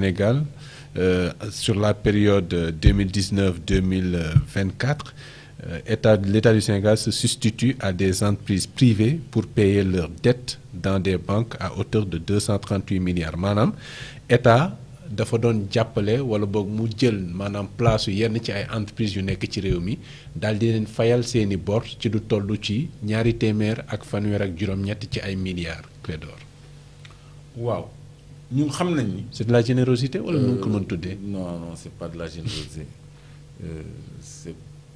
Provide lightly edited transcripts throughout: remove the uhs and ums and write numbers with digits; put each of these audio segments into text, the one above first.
Sénégal sur la période 2019-2024, l'État du Sénégal se substitue à des entreprises privées pour payer leurs dettes dans des banques à hauteur de 238 milliards maanaam État dafa doon jàppale wala boog mu jël maanaam place yenn ci ay entreprises yu nekk ci réew mi daal di leen fayal seeni bor ci du toll ci ñaari téeméer ak fanweer ak juróom-ñett ci ay milliards Clédor. waaw ñun xam nañ ni. c'est de la générosité wala nu ko mën tuddee. non non c'est pas de la générosité c'est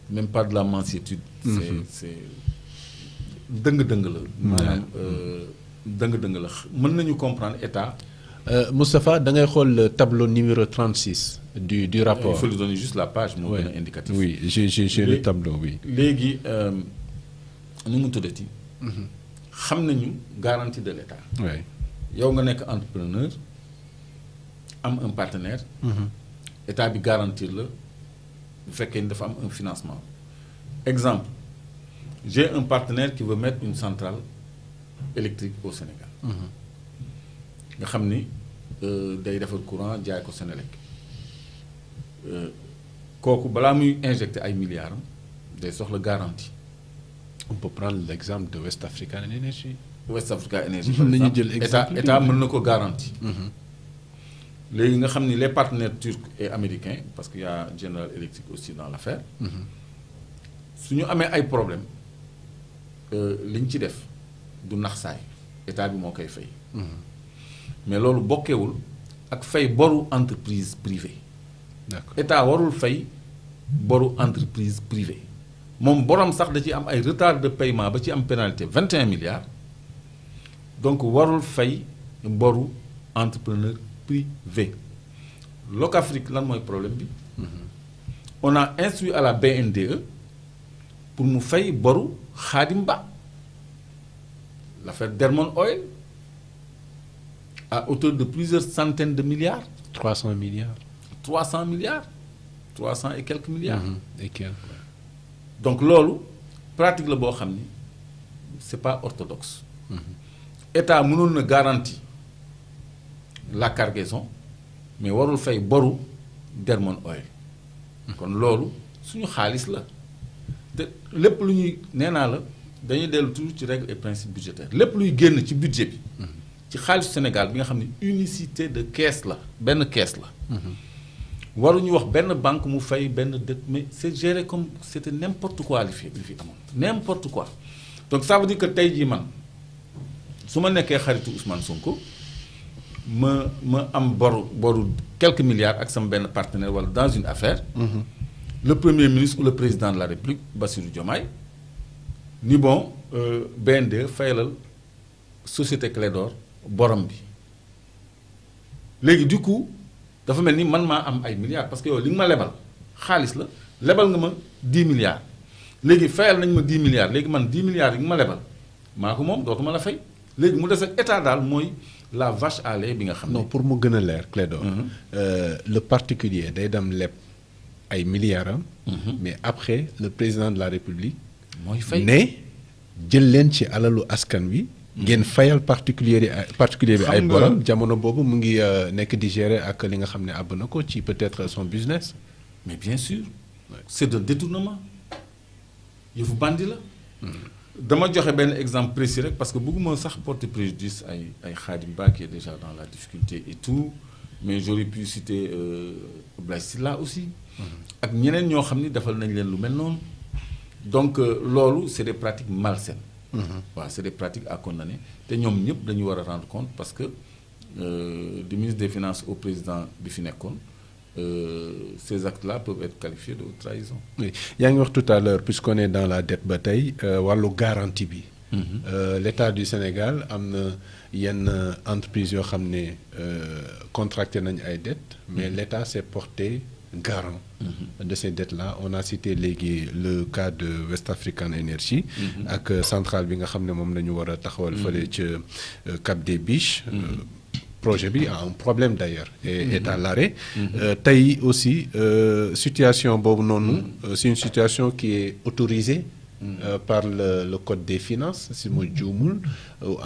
même pas de la mansuétude. c'est dëng-dëng la. maanaam dëng-dëng la mën nañu comprendre état. Moustapha da ngay xool le tableau numéro 36 du rapport. Il faut lui donner juste la page moo gën a indicatif. oui j'ai le tableau oui. léegi nu mu tuddati. xam nañu garantie de l'état. oui. yow nga nekk entrepreneur am un partenaire. état bi garantir la bu fekkee ni dafa am un financement. exemple j'ai un partenaire qui veut mettre une centrale électrique au Sénégal. nga xam ni day defar courant jaay ko Sénélec kooku balaa muy injecter ay milliards am day soxla garantie. on peut prendre l'exemple de West African Energy. West Africa Energy mën nañu jël exemple état mën na ko garantie. léegi nga xam ni les partenaires turcs et américains parce qu'il y a General Electric aussi dans l'affaire. su ñu amee ay problèmes li ñu ci def du nax saay état bi moo koy fay. mais loolu bokkewul ak fay boru entreprise privée. d'accord état warul fay boru entreprise privée moom borom sax da ci am ay retard de paiement ba ci am pénalité 21 milliards donc warul fay boru entrepreneur privé. Locafrique lan mooy problème bi. on a instruit à la BNDE pour mu fay boru Khadim Ba l'affaire Dermon Oil. à hauteur de plusieurs centaines de milliards. 300 milliards. 300 milliards. 300 et quelques milliards. Et quelques. donc loolu pratique la boo xam ni c'est pas orthodoxe. état mënoon na garantie la cargaison mais warul fay boru Dermon Oil. kon loolu suñu xaalis la te lépp lu ñuy nee naa la dañuy dellu toujours ci règle et principe budgétaire lépp luy génn ci budget bi. ci xaalisu Sénégal bi nga xam ne unicité de caisse la benn caisse la. waruñu wax benn banque mu fay benn dette mais c'est géré comme c'était n'importe quoi li fi amoon n'importe quoi donc ça veut dire que tey jii man su ma nekkee xaritu Ousmane Sonko ma am boru quelques milliards ak sama benn partenaire wala dans une affaire. le premier ministre ou le président de la République Bassirou Diomaye ni bon BND fayalal société Clédor borom bi léegi du coup dafa mel ni man maa am ay milliards parce que yow li nga ma lebal xaalis la lebal nga ma 10 milliards léegi fayal nañ ma 10 milliards léegi man 10 milliards yi nga ma lebal maa ko moom dootuma la fay léegi mu des ak état daal mooy la vache à lait bi nga xam ne. non pour mu gën a leer Clédor. le particulier day dem leb ay milliards am. mais après le président de la République. mooy fay ne jël leen ci alalu askan wi. ngeen fayal particulier bi ay borom jamono boobu mu ngi nekk di gérer ak li nga xam ne àbb na ko ci peut-être son business. mais bien sûr c'est de détournement yëfu bandi la. dama joxe benn exemple précis rek parce que bëgguma sax porter préjudice ay Khadim Ba qui est déjà dans la difficulté et tout mais j'aurais pu citer Abdoulaye Sylla aussi. ak ñeneen ñoo xam ni defal nañ leen lu mel noonu donc loolu c'est des pratiques malsaines. waaw c'est des pratiques à condamner te ñoom ñëpp dañu war a rendre compte parce que du ministre des finances au président bi fi nekkoon ces actes-là peuvent être qualifiés de haute trahison. oui yaa ngi wax tout à l'heure puisqu'on est dans la dette ba tey wàllu garantie bi. l'État du Sénégal am na yenn entreprises yoo xam ne contracté nañ ay dettes mais l'État s'est porté garant de ces dettes-là. On a cité léegi le cas de West African Energy ak centrale bi nga xam ne moom la ñu war a taxawal fële ca Cap des Biches. projet bi a un problème d'ailleurs et est à l'arrêt. tey aussi situation boobu noonu c'est une situation qui est autorisée par le code des finances si ma juumul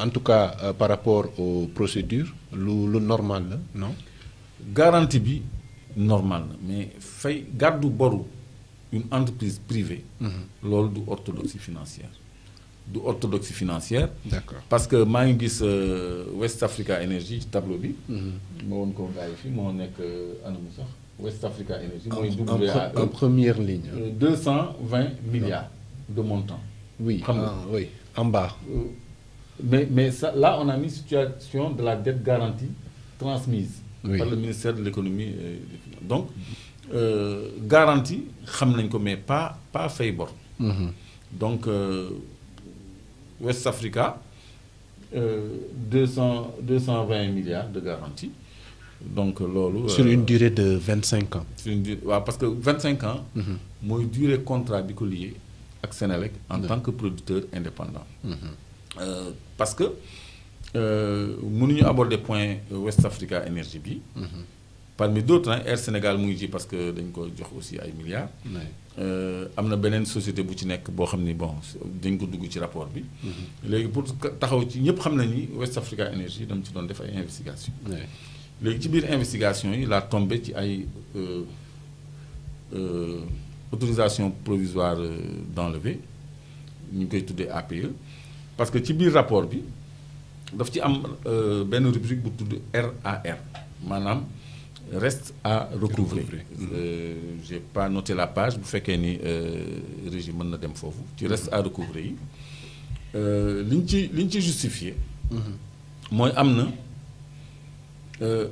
en tout cas par rapport aux procédures lu normal la non. garantie bi normal na mais fay gàddu boru une entreprise privée. loolu du orthodoxie financière. du orthodoxie financière. D'accord. Parce que maa ngi gis West Africa Energy ci tableau bi. ma woon ko gars yi fii moo nekk anamu sax West Africa Energy. mooy WAE en première ligne. 220 milliards de montant. Oui, Xam nga. oui, en bas. Mais ça, là, on a mis situation de la dette garantie transmise Oui. par le ministère de l'économie et des finances. Donc, garantie, xam nañ ko mais pas fay bor. Donc, West Africa, 220 milliards de garantie. Donc, loolu. Sur une durée de 25 ans. Sur une durée, waaw, parce que 25 ans. mooy durée contrat bi ko lié ak Senelec en tant que producteur indépendant. Parce que mënuñu aborder point West Africa Energy bi. Parmi d'autres Air Sénégal mu ngi ci parce que dañ ko jox aussi ay milliards. am na beneen société bu ci nekk boo xam ni bon dañ ko dugg ci rapport bi. léegi pour taxaw ci ñëpp xam nañ ni West Africa Energy dama ci doon def ay investigation léegi ci biir investigation yi laa tombé ci ay autorisation provisoire d'enlever ñu koy tuddee APE parce que ci biir rapport bi daf ci am benn rubrique bu tudd RAR maanaam reste à recouvrer. J'ai pas noté la page bu fekkee ni régie mën na dem foofu ci reste à recouvrer yi liñ ci justifié. mooy am na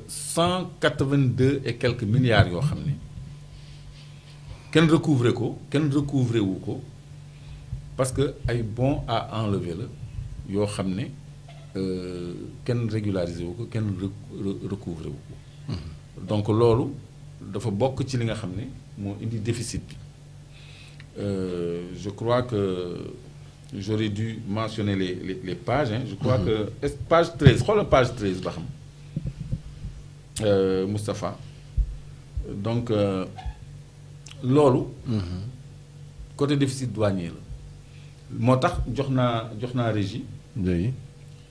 182 et quelques milliards yoo xam ne kenn recouvrer wu ko parce que ay bons à enlever la yoo xam ne kenn régulariser wu ko kenn recouvrer wu ko. Donc loolu dafa bokk ci li nga xam ne moo indi déficit bi je crois que j'aurais dû mentionner les pages hein. Je crois que page 13 xoolal page 13 ba xam Moustapha donc loolu côté déficit douanier la moo tax jox naa régie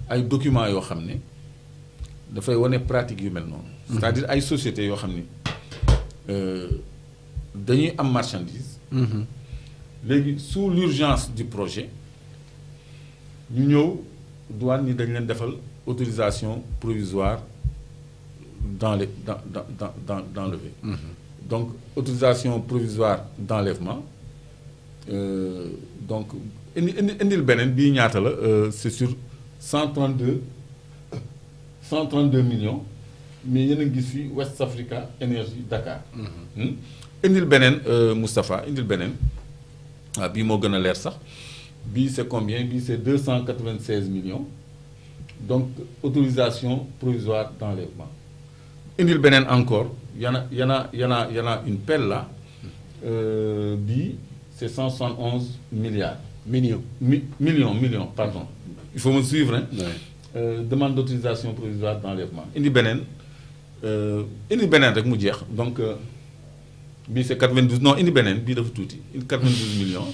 ay documents yoo xam ne dafay wane pratique yu mel noonu. C'est-à-dire ay sociétés yoo xam ni dañuy am marchandise. léegi sous l'urgence du projet ñu ñëw douane ni dañ leen defal autorisation provisoire d'enlever. Donc autorisation provisoire d'enlèvement donc indil beneen bii ñaata la c'est sur 132 millions. mais yéen a ngi gis fii West Africa Energy Dakar. indil beneen Moustapha indil beneen waaw bii moo gën a leer sax bii c'est combien bii c'est 296 millions donc autorisation provisoire d'enlèvement indil beneen encore y en a une pelle là bii c'est 171 milliards. millions pardon il faut me suivre hein. Demande d'autorisation provisoire d'enlèvement indi beneen rek mu jeex donc bii c'est 92 non indi beneen bii dafa tuuti 92 millions.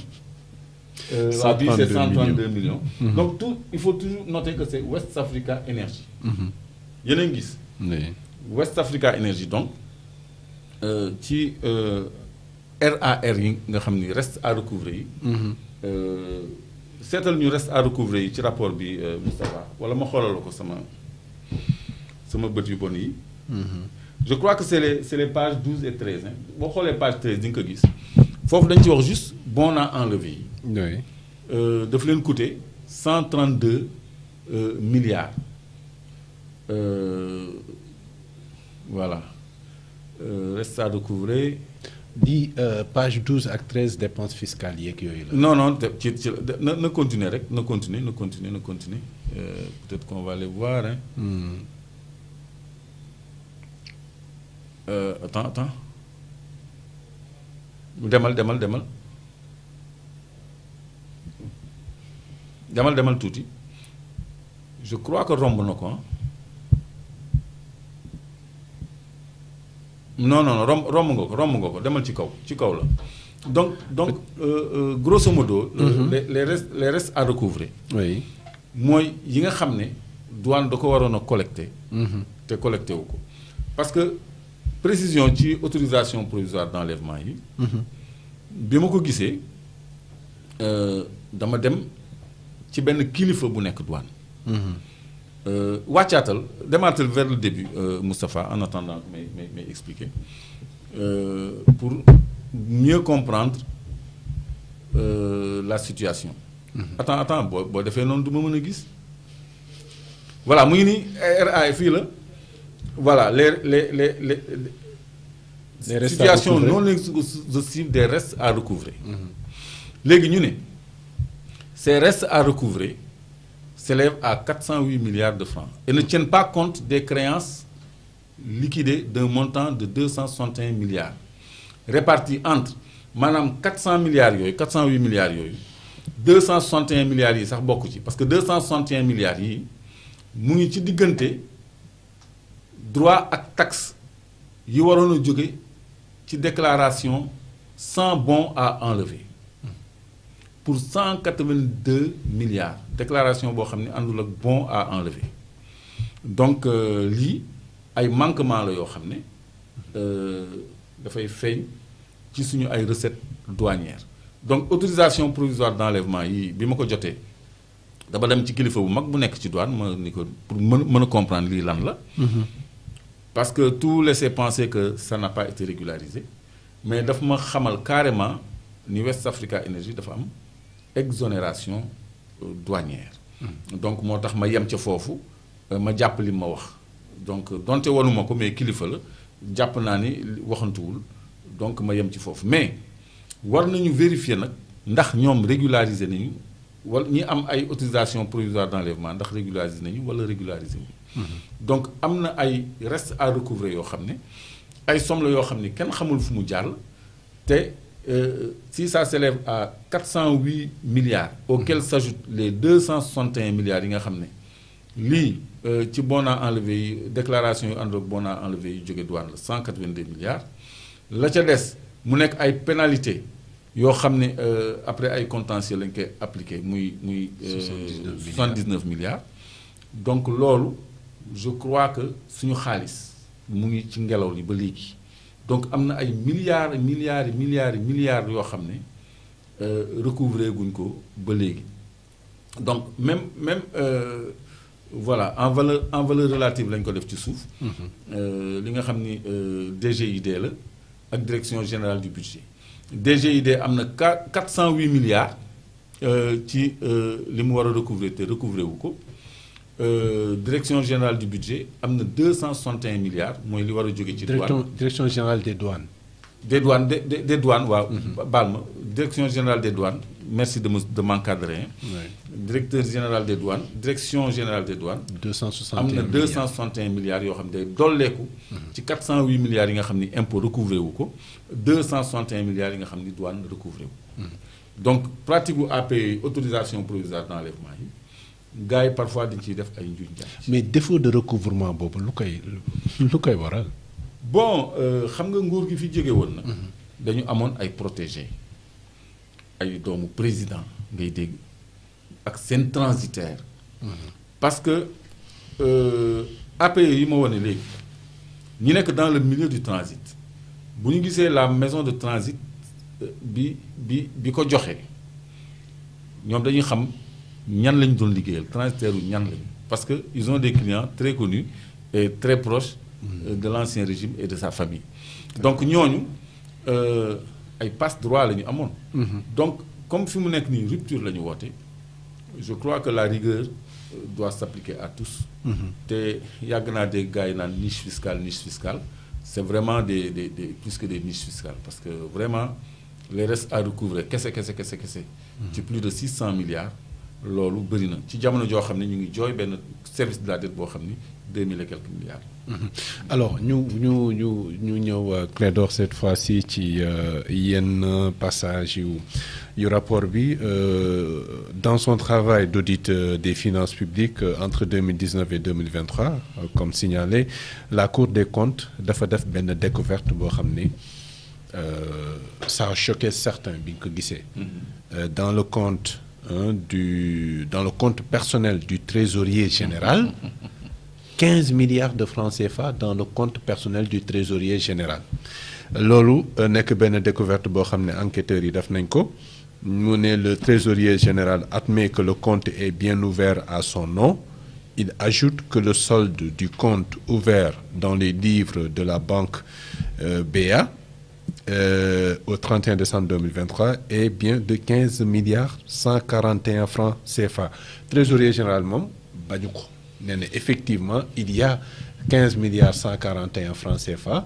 waaw bii c'est 132 millions. Donc tout il faut toujours noter que c'est West Africa Energy. yéen a ngi gis. West Africa Energy donc ci RAR yi nga xam ni reste à recouvrer yi. seetal ñu reste à recouvrer yi ci rapport bi Moustapha wala ma xoolal ko sama bët yu bon yi. Je crois que c'est les pages 12 et 13 hein. Boo xoolee page 13 di nga ko gis foofu dañ ci wax juste bon à enlever yi. daf leen coûter 132 milliards. Voilà reste à recouvrer. Di page 12 ak 13 dépenses fiscales yeeg yooyu la. Non na continuer rek na continuer peut-être qu'on va les voir hein. Attends demal tuuti je crois que romb na ko non romb nga ko demal ci kaw la donc grosso modo. les restes à recouvrer. Oui mooy yi nga xam ne douane da ko waroon a collecter. te collecté wu ko parce que précision ci autorisation provisoire d'enlèvement yi. bi ma ko gisee dama dem ci benn kilifa bu nekk douane. wàccaatal demaatal vers le début Moustapha en attendant may expliquer pour mieux comprendre la situation. attends boo defee noonu du ma mën a gis. voilà mu ngi nii RA fii la voilà les situations non exhaustives des restes à recouvrer. léegi ñu ne ces restes à recouvrer s'élèvent à 408 milliards de francs et ne tiennent pas compte des créances liquidées d'un montant de 261 milliards répartis entre maanaam 400 milliards yooyu 408 milliards yooyu 261 milliards yi sax bokk ci parce que 261 milliards yi mu ngi ci diggante droit ak taxe yi waroon a jóge ci déclaration sans bon à enlever pour 182 milliards déclaration boo xam ne àndul ak bon à enlever donc lii ay manquement la yoo xam ne dafay feeñ ci suñu ay recettes douanières donc autorisation provisoire d'enlèvement yi bi ma ko jotee dama dem ci kilifa bu mag bu nekk ci douane ma ni ko pour mën a comprendre lii lan la. parce que tout laissait penser que ça n'a pas été régularisé mais daf ma xamal carrément ni West Africa Energy dafa am exonération douanière. donc moo tax ma yem ca foofu ma jàpp li ma wax donc donte wanuma ko mais kilifa la jàpp naa ni waxantuwul donc ma yem ci foofu mais war nañu vérifier nag ndax ñoom régulariser nañu wala ñi am ay autorisation provisoire d'enlèvement ndax régulariser nañu wala régulariser nañu. donc am na ay restes à recouvrer yoo xam ne ay somme la yoo xam ne kenn xamul fu mu jàll te si ça s'élève à 408 milliards auxquels s'ajoutent les 261 milliards yi nga xam ne lii ci bon à enlever yi déclaration yu ànd ak bon à enlever yi jóge douane la 182 milliards la ca des mu nekk ay pénalités yoo xam ne après ay contentieux lañ koy appliqué muy 79 milliards donc loolu je crois que suñu xaalis mu ngi ci ngelaw li ba léegi donc am na ay milliards yoo xam ne recouvrer guñ ko ba léegi donc même voilà en valeur relative lañ ko def ci suuf. li nga xam ni DGID la ak direction générale du budget DGID am na 408 milliards ci li mu war a recouvrer te recouvrer wu ko direction générale du budget am na 261 milliards mooy li war a jóge ci douane direction générale des douanes. des douanes waaw. baal ma direction générale des douanes merci de m'encadrer. directeur général des douanes direction générale des douanes. 261 am na 261 milliards yoo xam ne day dolleeku. ci 408 milliards yi nga xam ni impôt recouvré wu ko 261 milliards yi nga xam ni douane recouvré wu. donc pratique gu APE autorisation provisoire d'enlèvement yi gars yi parfois dañ ciy def ay njuuj njaaj. mais défaut de recouvrement boobu lu koy waral. bon xam nga nguur gi fi jóge woon na. dañu amoon ay protégés ay doomu président ngay dégg ak seen transitaire. parce que APE yi ma wane léegi ñi nekk dans le milieu du transit bu ñu gisee la maison de transit bi ko joxe ñoom dañuy xam ñan lañ doon liggéeyal transitaire yu ñan lañ parce que ils ont des clients très connus et très proches. de l'ancien régime et de sa famille. donc ñooñu ay passe-droit la ñu amoon. donc comme fi mu nekk nii rupture la ñu woote je crois que la rigueur doit s'appliquer à tous. te yàgg naa des gars yi naan niche fiscale c'est vraiment des plus que des niches fiscales parce que vraiment les restes à recouvrer kese. ci plus de 600 milliards loolu bëri na ci jamono joo xam ne ñu ngi jooy benn service de la dette boo xam ni 2000 et quelques milliards. alors ñu ñëw Clédor cette fois-ci ci yenn passage yu rapport bi dans son travail d'audit des finances publiques entre 2019 et 2023 comme signalé la Cour des comptes dafa def benn découverte boo xam ni ça a choqué certains bi ñu ko gisee. dans le compte dans le compte personnel du trésorier général 15 milliards de francs CFA dans le compte personnel du trésorier général. Loolu nekk benn découverte boo xam ne enquêteurs yi def nañ ko mu ne le trésorier général admet que le compte est bien ouvert à son nom. Il ajoute que le solde du compte ouvert dans les livres de la banque BA au 31 décembre 2023 est bien de 15 milliards 141 francs CFA. Trésorier général moom bañu ko nee na effectivement il y a 15 milliards 141 francs CFA.